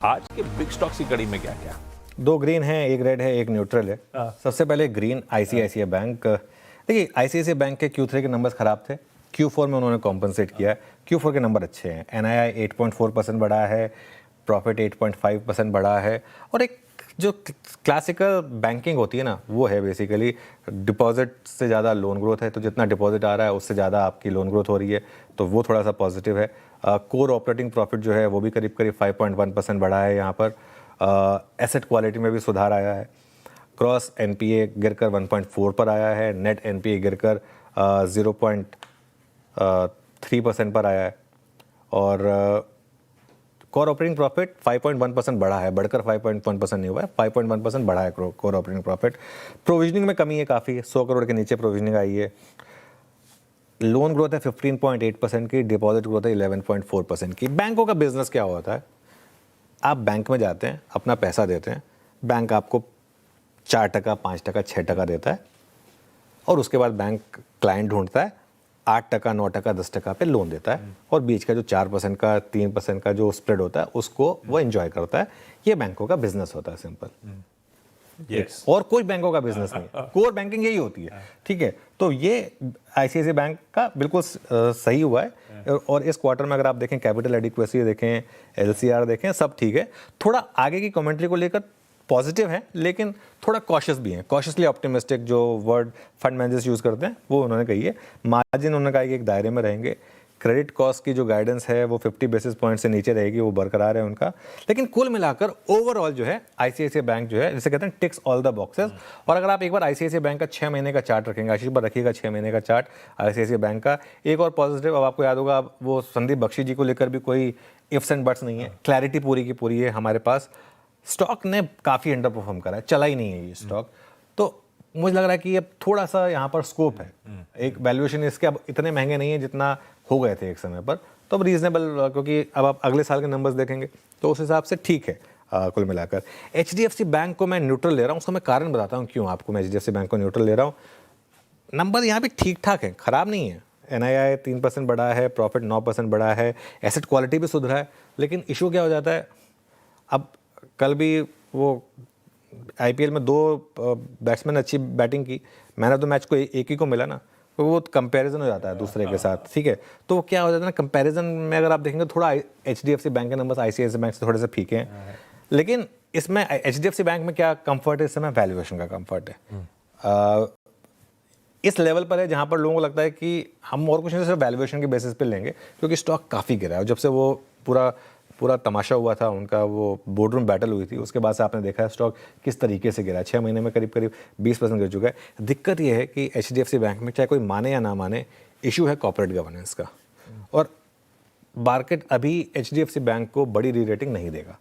आज के big stocks की कड़ी में क्या क्या? दो ग्रीन है, एक रेड है, एक न्यूट्रल है। सबसे पहले ग्रीन आईसीआईसीआई बैंक। देखिए आईसीआईसीआई बैंक के Q3 के नंबर्स खराब थे, Q4 में उन्होंने कॉम्पनसेट किया। Q4 के नंबर अच्छे हैं, एनआईआई 8.4% बढ़ा है, प्रॉफिट 8.5% बढ़ा है। और एक जो क्लासिकल बैंकिंग होती है ना, वो है बेसिकली डिपॉजिट से ज़्यादा लोन ग्रोथ है। तो जितना डिपॉजिट आ रहा है उससे ज़्यादा आपकी लोन ग्रोथ हो रही है, तो वो थोड़ा सा पॉजिटिव है। कोर ऑपरेटिंग प्रॉफिट जो है वो भी करीब करीब 5.1% बढ़ा है यहाँ पर। एसेट क्वालिटी में भी सुधार आया है। क्रॉस एनपीए गिरकर 1.4 पर आया है, नेट एनपीए गिरकर 0.3% पर आया है। और कोर ऑपरेटिंग प्रॉफिट 5.1% बढ़ा है, बढ़कर 5.1% नहीं हुआ है, 5.1% बढ़ा है कोर ऑपरेटिंग प्रॉफिट। प्रोविजनिंग में कमी है काफ़ी, 100 करोड़ के नीचे प्रोविजनिंग आई है। लोन ग्रोथ है 15.8% की, डिपॉजिट ग्रोथ है 11.4% की। बैंकों का बिजनेस क्या होता है, आप बैंक में जाते हैं, अपना पैसा देते हैं, बैंक आपको 4%, 5%, 6% देता है, और उसके बाद बैंक क्लाइंट ढूंढता है 8%, 9%, 10% पे लोन देता है, और बीच का जो 4% का 3% का जो स्प्रेड होता है उसको वो एंजॉय करता है। ये बैंकों का बिजनेस होता है, सिंपल। यस। और कोई बैंकों का बिजनेस नहीं है, कोर बैंकिंग यही होती है, ठीक है। तो ये आईसीआईसीआई बैंक का बिल्कुल सही हुआ है। और इस क्वार्टर में अगर आप देखें, कैपिटल एडिक्वेसी देखें, एलसीआर देखें, सब ठीक है। थोड़ा आगे की कमेंट्री को लेकर पॉजिटिव है, लेकिन थोड़ा कॉशियस भी है। कॉशियसली ऑप्टिमिस्टिक जो वर्ड फंड मैनेजर्स यूज़ करते हैं वो उन्होंने कही है। मार्जिन उन्होंने कहा कि एक दायरे में रहेंगे। क्रेडिट कॉस्ट की जो गाइडेंस है वो 50 बेसिस पॉइंट से नीचे रहेगी, वो बरकरार है उनका। लेकिन कुल मिलाकर ओवरऑल जो है आईसीआईसीआई बैंक जो है, जैसे कहते हैं, टिक्स ऑल द बॉक्सेस। और अगर आप एक बार आईसीआईसीआई बैंक का 6 महीने का चार्ट रखेंगे, आशीष पर रखिएगा 6 महीने का चार्ट आईसीआईसीआई बैंक का। एक और पॉजिटिव, अब आपको याद होगा, वो संदीप बख्शी जी को लेकर भी कोई इफ्स एंड बट्स नहीं है, क्लैरिटी पूरी की पूरी है हमारे पास। स्टॉक ने काफ़ी अंडर परफॉर्म करा है, चला ही नहीं है ये स्टॉक। तो मुझे लग रहा है कि अब थोड़ा सा यहाँ पर स्कोप है। एक वैल्यूएशन इसके अब इतने महंगे नहीं है जितना हो गए थे एक समय पर, तो अब रीजनेबल, क्योंकि अब आप अगले साल के नंबर्स देखेंगे तो उस हिसाब से ठीक है। कुल मिलाकर एचडीएफसी बैंक को मैं न्यूट्रल ले रहा हूँ। उसका मैं कारण बताता हूँ क्यों आपको मैं एचडीएफसी बैंक को न्यूट्रल ले रहा हूँ। नंबर यहाँ पे ठीक ठाक है, ख़राब नहीं है। एनआईआई 3% बढ़ा है, प्रॉफिट 9% बढ़ा है, एसेट क्वालिटी भी सुधरा है। लेकिन इशू क्या हो जाता है, अब कल भी वो आईपीएल में 2 बैट्समैन अच्छी बैटिंग की, मैन ऑफ द मैच को एक ही को मिला ना, तो वो कंपैरिजन हो जाता है दूसरे के साथ, ठीक है। तो वो क्या हो जाता है ना, कंपैरिजन में अगर आप देखेंगे थोड़ा एचडीएफसी बैंक के नंबर्स आईसीआईसीआई बैंक से थोड़े से फीके हैं। लेकिन इसमें एचडीएफसी बैंक में क्या कंफर्ट है, इस समय वैल्यूएशन का कंफर्ट है। इस लेवल पर है जहां पर लोगों को लगता है कि हम और कुछ नहीं, सिर्फ वैल्यूएशन के बेसिस पे लेंगे, क्योंकि स्टॉक काफ़ी गिरा है। जब से वो पूरा तमाशा हुआ था उनका, वो बोर्डरूम बैटल हुई थी, उसके बाद से आपने देखा है स्टॉक किस तरीके से गिरा। 6 महीने में करीब करीब 20% गिर चुका है। दिक्कत यह है कि एचडीएफसी बैंक में, चाहे कोई माने या ना माने, इशू है कॉर्पोरेट गवर्नेंस का। और मार्केट अभी एचडीएफसी बैंक को बड़ी री रेटिंग नहीं देगा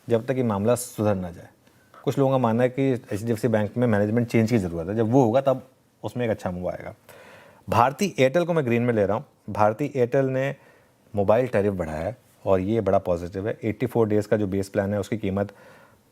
जब तक ये मामला सुधर ना जाए। कुछ लोगों का मानना है कि एचडीएफसी बैंक में मैनेजमेंट चेंज की ज़रूरत है, जब वो होगा तब उसमें एक अच्छा मूव आएगा। भारती एयरटेल को मैं ग्रीन में ले रहा हूँ। भारती एयरटेल ने मोबाइल टैरिफ बढ़ाया है और ये बड़ा पॉजिटिव है। 84 डेज़ का जो बेस प्लान है उसकी कीमत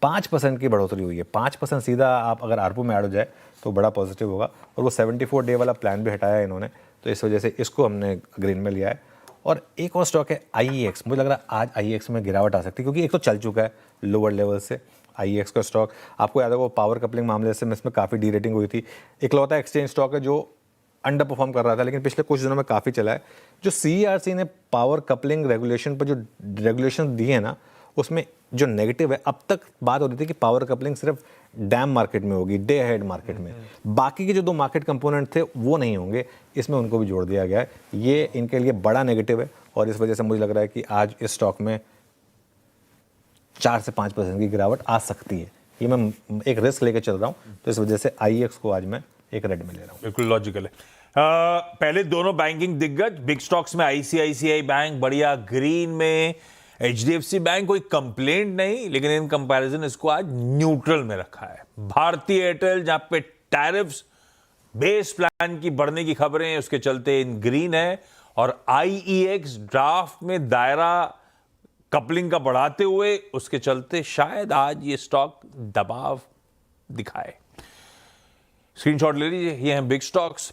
5% की बढ़ोतरी हुई है। 5% सीधा आप अगर आरपू में ऐड हो जाए तो बड़ा पॉजिटिव होगा। और वो 74 डे वाला प्लान भी हटाया है इन्होंने, तो इस वजह से इसको हमने ग्रीन में लिया है। और एक और स्टॉक है आईईएक्स। मुझे लग रहा है आज आईईएक्स में गिरावट आ सकती है, क्योंकि एक तो चल चुका है लोअर लेवल से। आईईएक्स का स्टॉक आपको याद होगा, पावर कपलिंग मामले से इसमें काफ़ी डी रेटिंग हुई थी। इकलौता एक्सचेंज स्टॉक है जो अंडर परफॉर्म कर रहा था, लेकिन पिछले कुछ दिनों में काफ़ी चला है। जो सीईआरसी ने पावर कपलिंग रेगुलेशन पर जो रेगुलेशन दिए हैं ना, उसमें जो नेगेटिव है, अब तक बात हो रही थी कि पावर कपलिंग सिर्फ डैम मार्केट में होगी, डे अहेड मार्केट में, बाकी के जो 2 मार्केट कंपोनेंट थे वो नहीं होंगे। इसमें उनको भी जोड़ दिया गया है। ये इनके लिए बड़ा नेगेटिव है, और इस वजह से मुझे लग रहा है कि आज इस स्टॉक में 4 से 5% की गिरावट आ सकती है। ये मैं एक रिस्क लेकर चल रहा हूँ, तो इस वजह से आईईएक्स को आज मैं एक रेड में ले रहा हूँ। बिल्कुल लॉजिकल है। पहले दोनों बैंकिंग दिग्गज बिग स्टॉक्स में आईसीआईसीआई बैंक बढ़िया ग्रीन में, एचडीएफसी बैंक कोई कंप्लेंट नहीं, लेकिन इन कंपैरिजन इसको आज न्यूट्रल में रखा है। भारतीय एयरटेल जहां पे टैरिफ्स बेस प्लान की बढ़ने की खबरें हैं, उसके चलते इन ग्रीन है। और आईईएक्स ड्राफ्ट में दायरा कपलिंग का बढ़ाते हुए, उसके चलते शायद आज ये स्टॉक दबाव दिखाए। स्क्रीनशॉट ले लीजिए, ये हैं बिग स्टॉक्स।